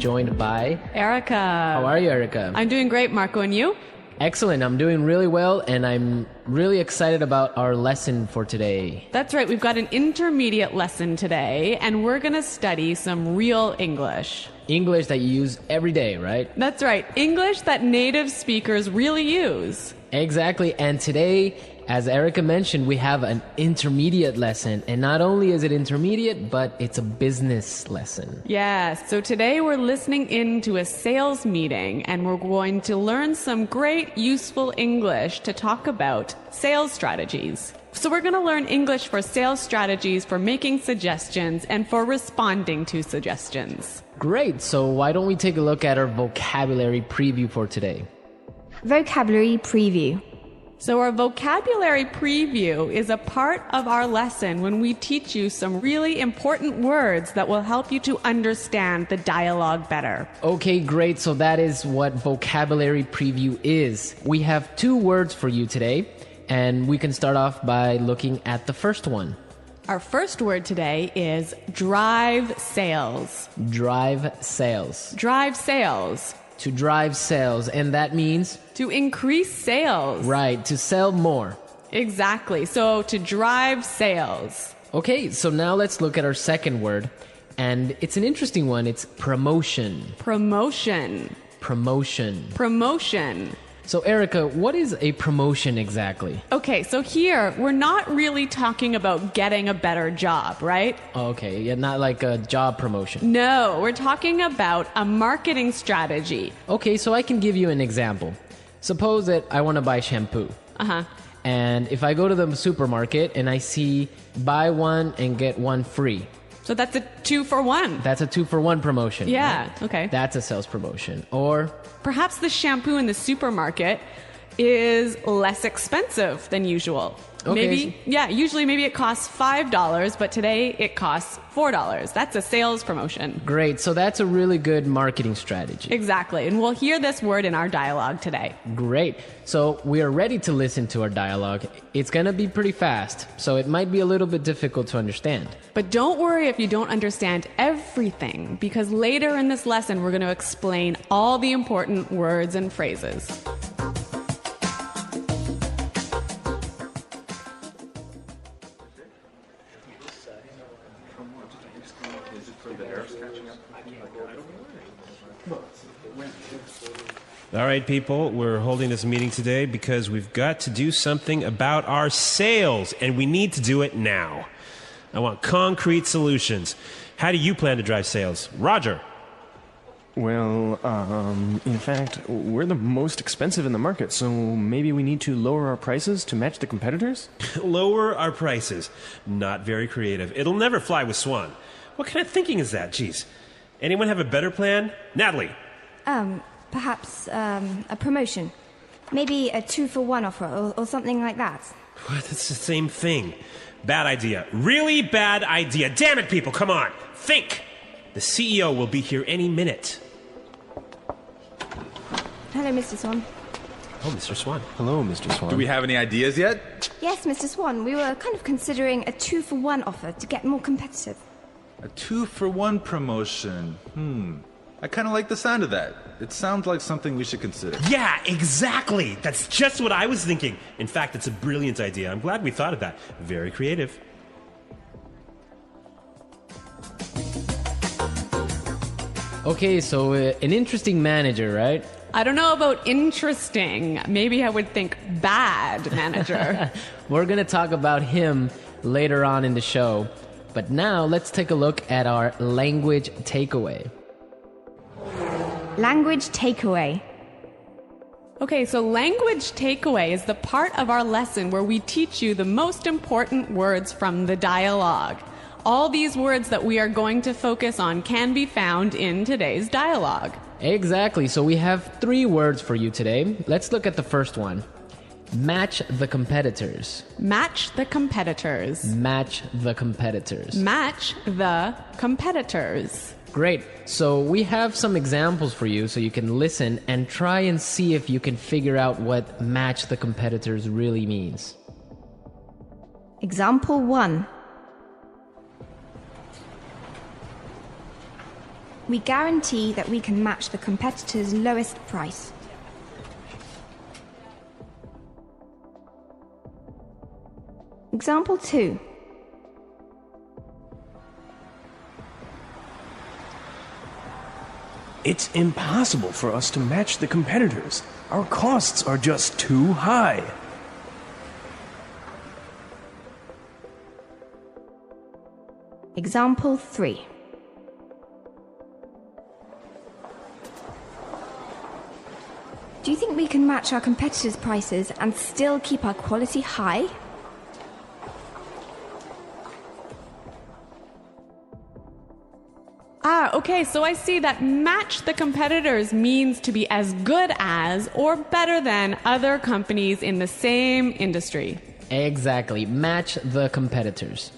joined by Erica. How are you, Erica? I'm doing great, Marco, and you? Excellent. I'm doing really well, and I'm really excited about our lesson for today. That's right. We've got an intermediate lesson today, and we're going to study some real English. English that you use every day, right? That's right. English that native speakers really use. Exactly. And today, as Erica mentioned, we have an intermediate lesson. And not only is it intermediate, but it's a business lesson. Yes. So today we're listening in to a sales meeting, and we're going to learn some great, useful English to talk about sales strategies. So we're going to learn English for sales strategies, for making suggestions, and for responding to suggestions. Great. So why don't we take a look at our vocabulary preview for today? Vocabulary preview. So our vocabulary preview is a part of our lesson when we teach you some really important words that will help you to understand the dialogue better. Okay, great. So that is what vocabulary preview is. We have 2 words for you today, and we can start off by looking at the first one. Our first word today is drive sales. Drive sales. Drive sales. To drive sales, and that means? To increase sales. Right, to sell more. Exactly. So to drive sales. Okay, so now let's look at our second word, and it's an interesting one. It's promotion. Promotion. Promotion. Promotion. So Erica, what is a promotion exactly? Okay, so here we're not really talking about getting a better job, right? Okay, yeah, not like a job promotion. No, we're talking about a marketing strategy. Okay, so I can give you an example. Suppose that I want to buy shampoo. Uh-huh. And if I go to the supermarket and I see buy one and get one free. So that's a 2-for-1. That's a 2-for-1 promotion. Yeah, right? okay. That's a sales promotion. Or perhaps the shampoo in the supermarket is less expensive than usual. Okay. Usually maybe it costs $5, but today it costs $4. That's a sales promotion. Great, so that's a really good marketing strategy. Exactly, and we'll hear this word in our dialogue today. Great, so we are ready to listen to our dialogue. It's going to be pretty fast, so it might be a little bit difficult to understand. But don't worry if you don't understand everything, because later in this lesson we're going to explain all the important words and phrases. All right, people, we're holding this meeting today because we've got to do something about our sales, and we need to do it now. I want concrete solutions. How do you plan to drive sales? Roger. Well, in fact, we're the most expensive in the market, so maybe we need to lower our prices to match the competitors? Lower our prices. Not very creative. It'll never fly with Swan. What kind of thinking is that? Jeez. Anyone have a better plan? Natalie. Perhaps a promotion. Maybe a 2-for-1 offer or something like that. What? That's the same thing. Bad idea. Really bad idea. Damn it, people, come on. Think. The CEO will be here any minute. Hello, Mr. Swan. Oh, Mr. Swan. Hello, Mr. Swan. Do we have any ideas yet? Yes, Mr. Swan. We were kind of considering a 2-for-1 offer to get more competitive. A 2-for-1 promotion. I kind of like the sound of that. It sounds like something we should consider. Yeah, exactly. That's just what I was thinking. In fact, it's a brilliant idea. I'm glad we thought of that. Very creative. Okay, so an interesting manager, right? I don't know about interesting. Maybe I would think bad manager. We're going to talk about him later on in the show. But now let's take a look at our language takeaway. Language takeaway. Okay, so language takeaway is the part of our lesson where we teach you the most important words from the dialogue. All these words that we are going to focus on can be found in today's dialogue. Exactly, so we have 3 words for you today. Let's look at the first one. Match the competitors. Match the competitors. Match the competitors. Match the competitors. Great. So we have some examples for you so you can listen and try and see if you can figure out what match the competitors really means. Example 1. We guarantee that we can match the competitor's lowest price. Example 2. It's impossible for us to match the competitors. Our costs are just too high. Example 3. Do you think we can match our competitors' prices and still keep our quality high? Okay, so I see that match the competitors means to be as good as or better than other companies in the same industry. Exactly. Match the competitors.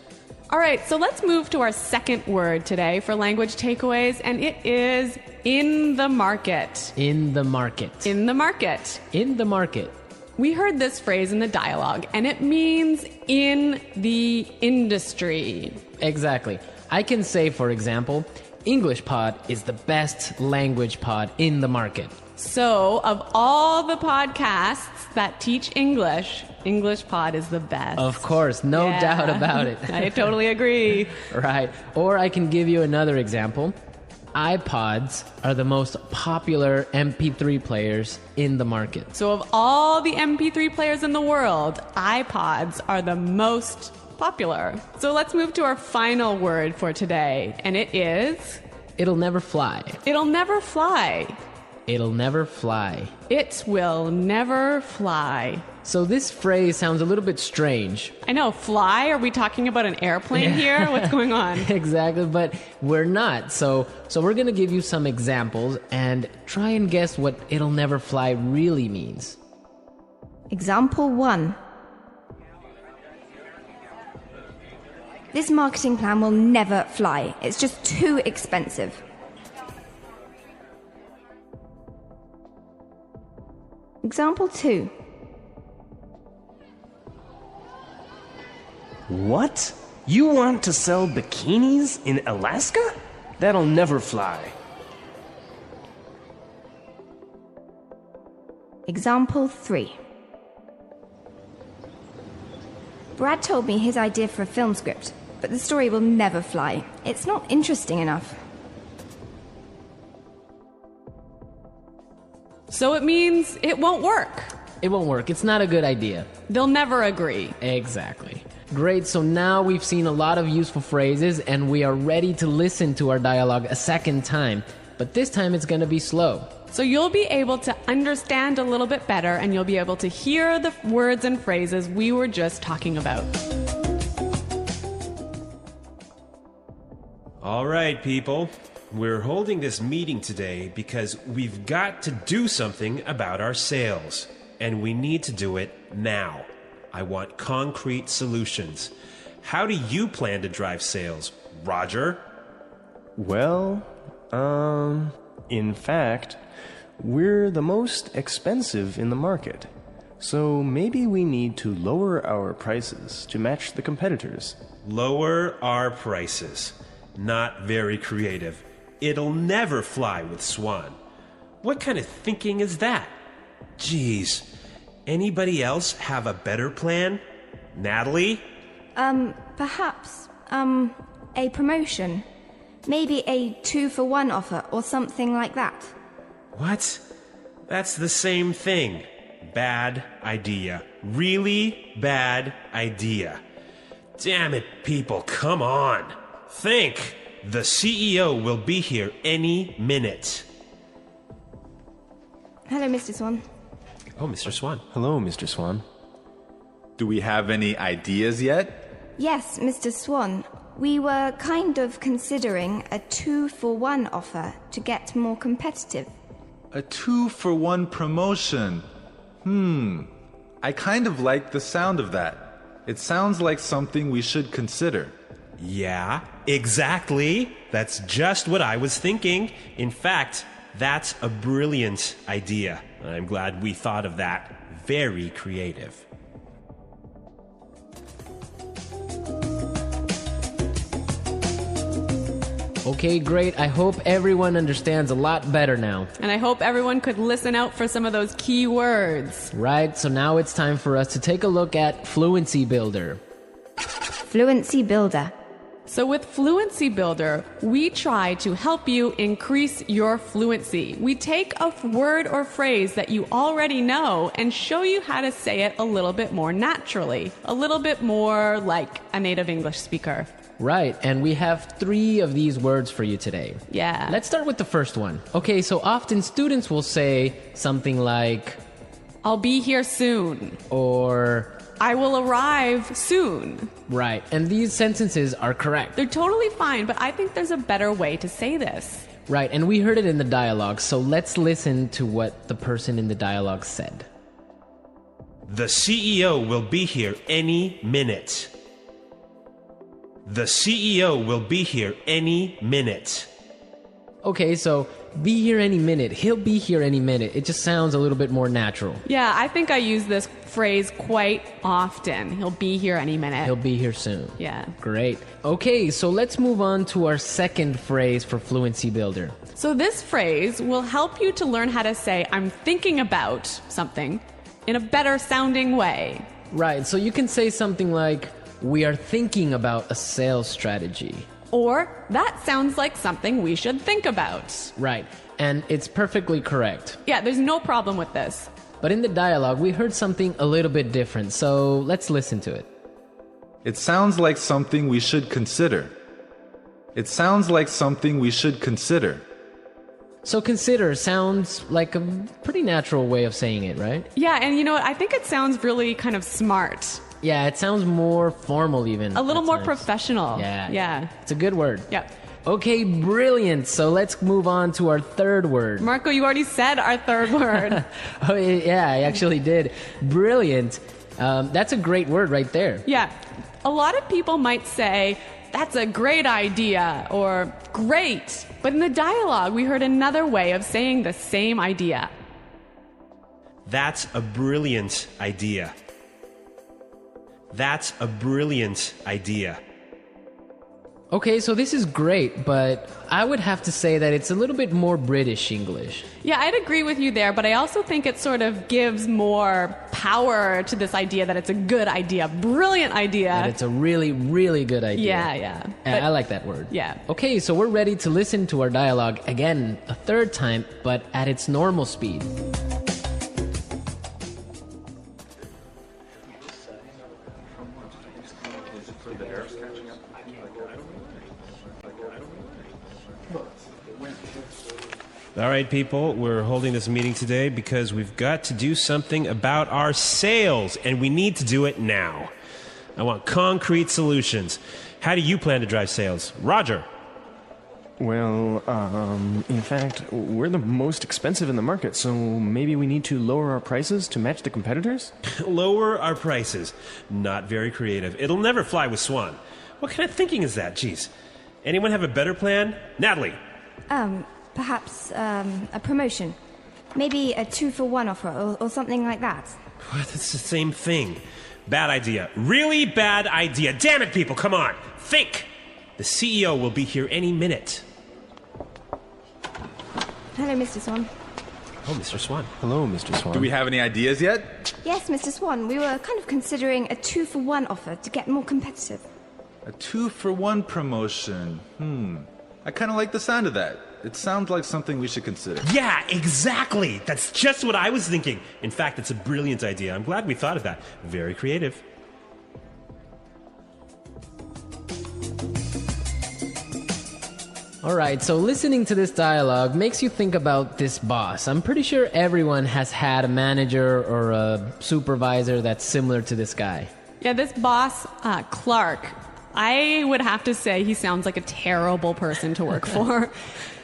All right, so let's move to our second word today for language takeaways, and it is in the market. In the market. In the market. In the market. We heard this phrase in the dialogue, and it means in the industry. Exactly. I can say, for example, English Pod is the best language pod in the market. So, of all the podcasts that teach English, English Pod is the best. Of course, no doubt about it. I totally agree. Right. Or I can give you another example. iPods are the most popular MP3 players in the market. So, of all the MP3 players in the world, iPods are the most popular. So let's move to our final word for today, and it is... It'll never fly. It'll never fly. It'll never fly. It will never fly. So this phrase sounds a little bit strange. I know, fly? Are we talking about an airplane here? What's going on? Exactly, but we're not. So we're going to give you some examples and try and guess what it'll never fly really means. Example 1. This marketing plan will never fly. It's just too expensive. Example 2. What? You want to sell bikinis in Alaska? That'll never fly. Example 3. Brad told me his idea for a film script, but the story will never fly. It's not interesting enough. So it means it won't work. It won't work. It's not a good idea. They'll never agree. Exactly. Great, so now we've seen a lot of useful phrases and we are ready to listen to our dialogue a second time. But this time it's going to be slow. So you'll be able to understand a little bit better and you'll be able to hear the words and phrases we were just talking about. All right, people. We're holding this meeting today because we've got to do something about our sales. And we need to do it now. I want concrete solutions. How do you plan to drive sales, Roger? Well, in fact, we're the most expensive in the market. So maybe we need to lower our prices to match the competitors. Lower our prices. Not very creative. It'll never fly with Swan. What kind of thinking is that? Geez. Anybody else have a better plan? Natalie? Perhaps, a promotion. Maybe a 2-for-1 offer or something like that. What? That's the same thing. Bad idea. Really bad idea. Damn it, people, come on. Think. The CEO will be here any minute. Hello, Mr. Swan. Oh, Mr. Swan. Hello, Mr. Swan. Do we have any ideas yet? Yes, Mr. Swan. We were kind of considering a 2-for-1 offer to get more competitive. A 2-for-1 promotion. I kind of like the sound of that. It sounds like something we should consider. Yeah, exactly. That's just what I was thinking. In fact, that's a brilliant idea. I'm glad we thought of that. Very creative. Okay, great. I hope everyone understands a lot better now. And I hope everyone could listen out for some of those key words. Right, so now it's time for us to take a look at Fluency Builder. Fluency Builder. So with Fluency Builder, we try to help you increase your fluency. We take a word or phrase that you already know and show you how to say it a little bit more naturally, a little bit more like a native English speaker. Right, and we have 3 of these words for you today. Yeah. Let's start with the first one. Okay, so often students will say something like, I'll be here soon. or... I will arrive soon. Right, and these sentences are correct. They're totally fine, but I think there's a better way to say this. Right, and we heard it in the dialogue, so let's listen to what the person in the dialogue said. The CEO will be here any minute. The CEO will be here any minute. Okay, so be here any minute. He'll be here any minute. It just sounds a little bit more natural. Yeah, I think I use this phrase quite often. He'll be here any minute. He'll be here soon. Yeah. Great. Okay, so let's move on to our second phrase for Fluency Builder. So this phrase will help you to learn how to say I'm thinking about something in a better sounding way. Right, so you can say something like, we are thinking about a sales strategy. Or that sounds like something we should think about. Right, and it's perfectly correct. Yeah, there's no problem with this. But in the dialogue, we heard something a little bit different, so let's listen to it. It sounds like something we should consider. It sounds like something we should consider. So consider sounds like a pretty natural way of saying it, right? Yeah, and you know what? I think it sounds really kind of smart. Yeah, it sounds more formal even. A little at more times. professional. Yeah. It's a good word. Yeah. Okay, brilliant. So let's move on to our third word. Marco, you already said our third word. Oh, yeah, I actually did. Brilliant. That's a great word right there. Yeah. A lot of people might say, that's a great idea, or great. But in the dialogue, we heard another way of saying the same idea. That's a brilliant idea. That's a brilliant idea. Okay, so this is great, but I would have to say that it's a little bit more British English. Yeah, I'd agree with you there, but I also think it sort of gives more power to this idea that it's a good idea, brilliant idea. And it's a really, really good idea. Yeah. I like that word. Yeah. Okay, so we're ready to listen to our dialogue again a third time, but at its normal speed. All right, people, we're holding this meeting today because we've got to do something about our sales, and we need to do it now. I want concrete solutions. How do you plan to drive sales? Roger. Well, in fact, we're the most expensive in the market, so maybe we need to lower our prices to match the competitors? Lower our prices. Not very creative. It'll never fly with Swan. What kind of thinking is that? Jeez. Anyone have a better plan? Natalie. Perhaps a promotion. Maybe a 2-for-1 offer or something like that. What? It's the same thing. Bad idea. Really bad idea. Damn it, people, come on. Think. The CEO will be here any minute. Hello, Mr. Swan. Oh, Mr. Swan. Hello, Mr. Swan. Do we have any ideas yet? Yes, Mr. Swan, we were kind of considering a 2-for-1 offer to get more competitive. A 2-for-1 promotion. I kind of like the sound of that. It sounds like something we should consider. Yeah, exactly. That's just what I was thinking. In fact, it's a brilliant idea. I'm glad we thought of that. Very creative. All right, so listening to this dialogue makes you think about this boss. I'm pretty sure everyone has had a manager or a supervisor that's similar to this guy. Yeah, this boss, Clark, I would have to say he sounds like a terrible person to work for.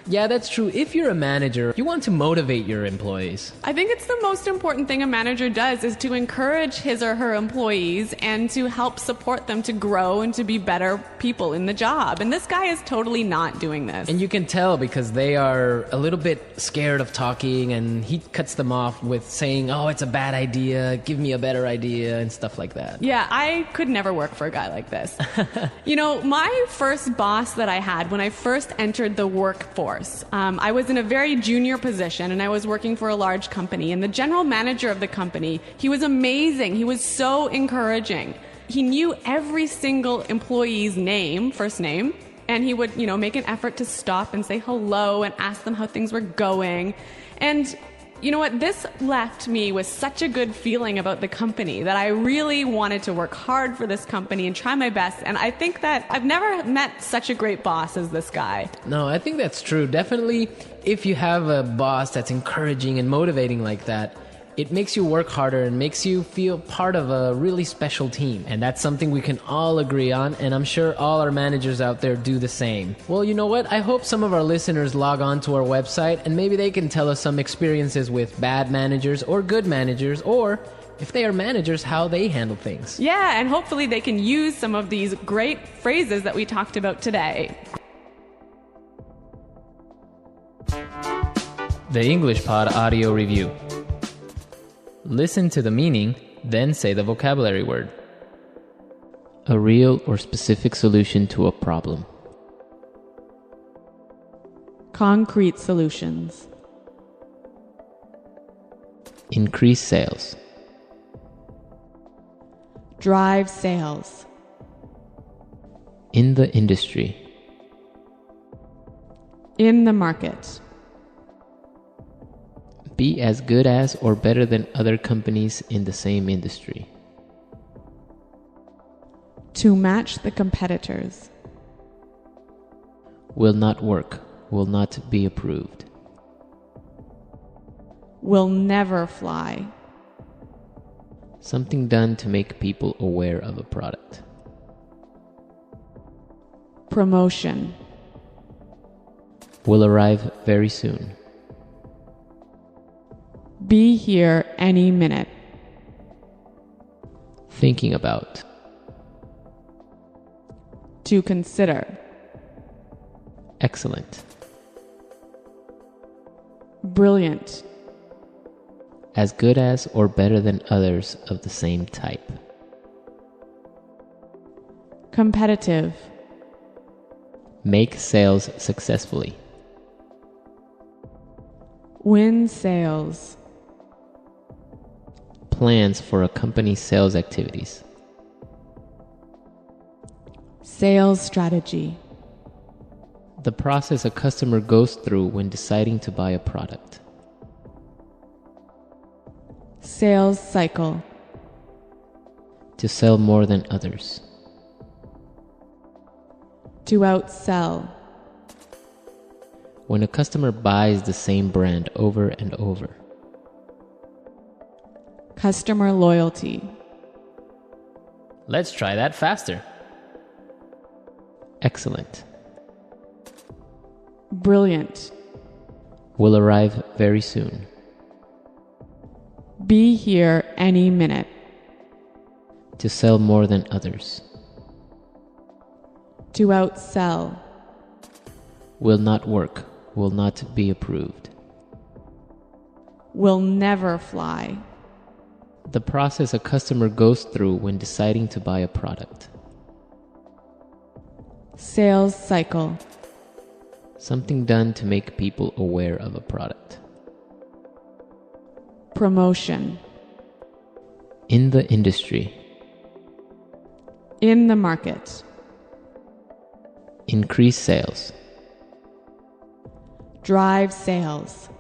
Yeah, that's true. If you're a manager, you want to motivate your employees. I think it's the most important thing a manager does is to encourage his or her employees and to help support them to grow and to be better people in the job. And this guy is totally not doing this. And you can tell because they are a little bit scared of talking, and he cuts them off with saying, oh, it's a bad idea, give me a better idea, and stuff like that. Yeah, I could never work for a guy like this. You know, my first boss that I had when I first entered the workforce, I was in a very junior position and I was working for a large company, and the general manager of the company, he was amazing. He was so encouraging. He knew every single employee's name, first name, and he would, make an effort to stop and say hello and ask them how things were going. And you know what? This left me with such a good feeling about the company that I really wanted to work hard for this company and try my best. And I think that I've never met such a great boss as this guy. No, I think that's true. Definitely, if you have a boss that's encouraging and motivating like that, it makes you work harder and makes you feel part of a really special team. And that's something we can all agree on, and I'm sure all our managers out there do the same. Well, you know what? I hope some of our listeners log on to our website and maybe they can tell us some experiences with bad managers or good managers, or if they are managers, how they handle things. Yeah, and hopefully they can use some of these great phrases that we talked about today. The English Pod Audio Review. Listen to the meaning, then say the vocabulary word. A real or specific solution to a problem. Concrete solutions. Increase sales. Drive sales. In the industry. In the market. Be as good as or better than other companies in the same industry. To match the competitors. Will not work. Will not be approved. Will never fly. Something done to make people aware of a product. Promotion. Will arrive very soon. Be here any minute. Thinking about. To consider. Excellent. Brilliant. As good as or better than others of the same type. Competitive. Make sales successfully. Win sales. Plans for a company's sales activities. Sales strategy. The process a customer goes through when deciding to buy a product. Sales cycle. To sell more than others. To outsell. When a customer buys the same brand over and over. Customer loyalty. Let's try that faster. Excellent. Brilliant. Will arrive very soon. Be here any minute. To sell more than others. To outsell. Will not work. Will not be approved. Will never fly. The process a customer goes through when deciding to buy a product. Sales cycle. Something done to make people aware of a product. Promotion. In the industry. In the market. Increase sales. Drive sales.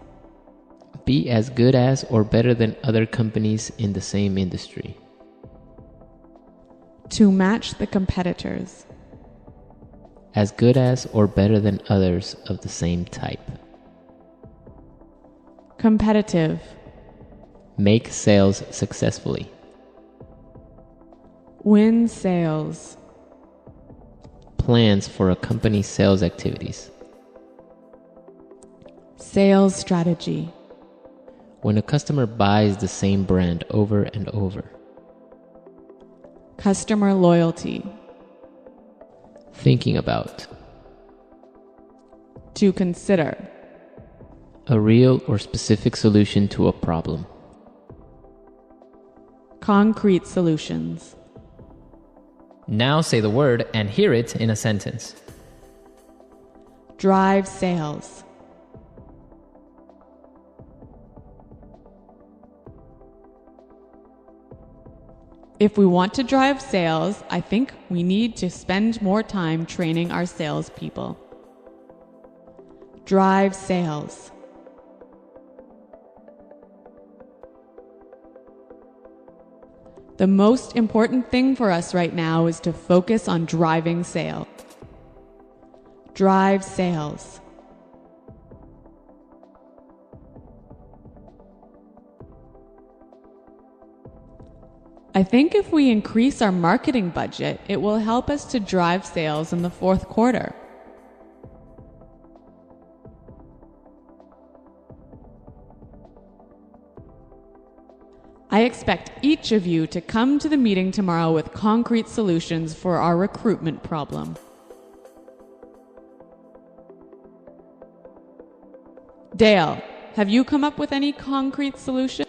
Be as good as or better than other companies in the same industry. To match the competitors. As good as or better than others of the same type. Competitive. Make sales successfully. Win sales. Plans for a company's sales activities. Sales strategy. When a customer buys the same brand over and over. Customer loyalty. Thinking about. To consider. A real or specific solution to a problem. Concrete solutions. Now say the word and hear it in a sentence. Drive sales. If we want to drive sales, I think we need to spend more time training our salespeople. Drive sales. The most important thing for us right now is to focus on driving sales. Drive sales. I think if we increase our marketing budget, it will help us to drive sales in the fourth quarter. I expect each of you to come to the meeting tomorrow with concrete solutions for our recruitment problem. Dale, have you come up with any concrete solution?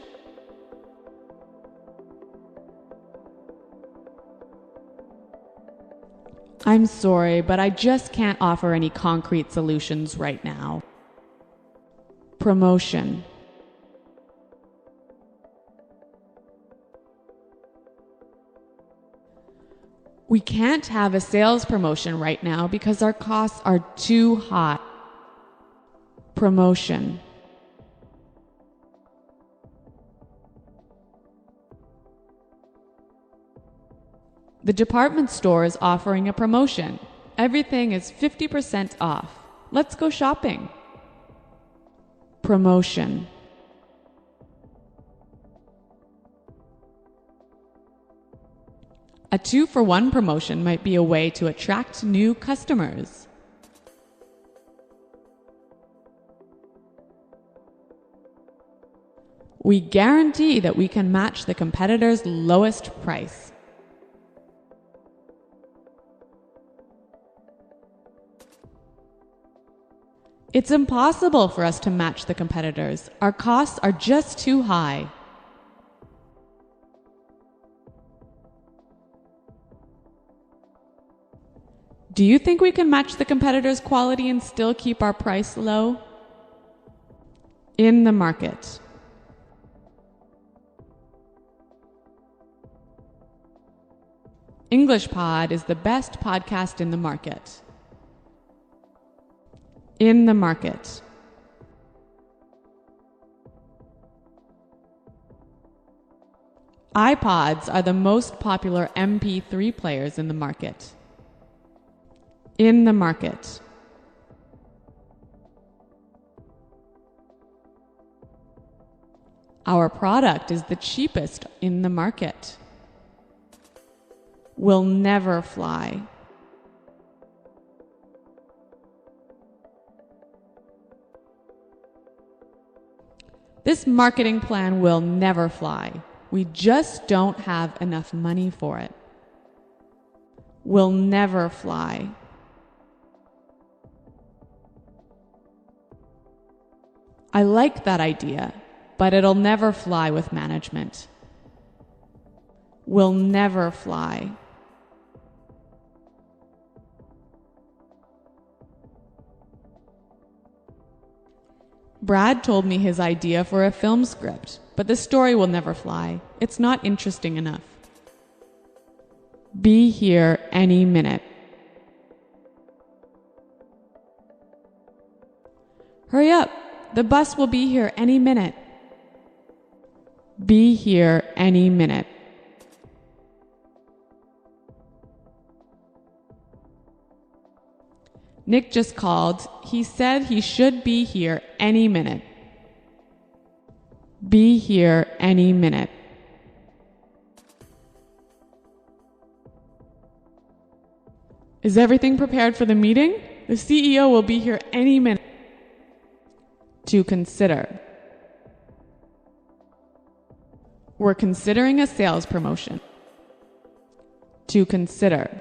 I'm sorry, but I just can't offer any concrete solutions right now. Promotion. We can't have a sales promotion right now because our costs are too high. Promotion. The department store is offering a promotion. Everything is 50% off. Let's go shopping. Promotion. A 2-for-1 promotion might be a way to attract new customers. We guarantee that we can match the competitor's lowest price. It's impossible for us to match the competitors. Our costs are just too high. Do you think we can match the competitors' quality and still keep our price low? In the market. English Pod is the best podcast in the market. In the market. iPods are the most popular MP3 players in the market. In the market. Our product is the cheapest in the market. Will never fly. This marketing plan will never fly. We just don't have enough money for it. Will never fly. I like that idea, but it'll never fly with management. Will never fly. Brad told me his idea for a film script, but the story will never fly. It's not interesting enough. Be here any minute. Hurry up! The bus will be here any minute. Be here any minute. Nick just called. He said he should be here any minute. Be here any minute. Is everything prepared for the meeting? The CEO will be here any minute. To consider. We're considering a sales promotion. To consider.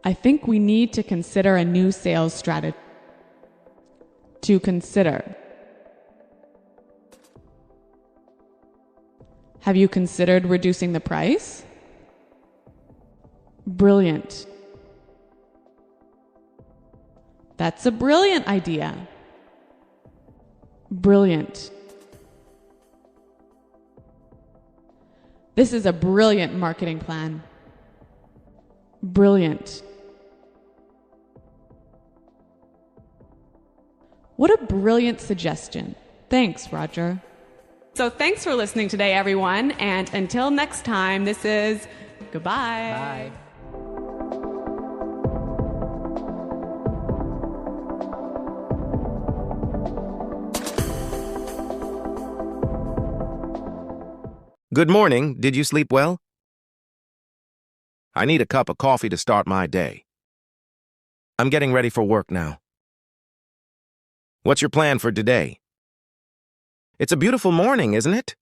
I think we need to consider a new sales strategy. To consider. Have you considered reducing the price? Brilliant. That's a brilliant idea. Brilliant. This is a brilliant marketing plan. Brilliant. What a brilliant suggestion. Thanks, Roger. So thanks for listening today, everyone. And until next time, this is goodbye. Bye. Good morning. Did you sleep well? I need a cup of coffee to start my day. I'm getting ready for work now. What's your plan for today? It's a beautiful morning, isn't it?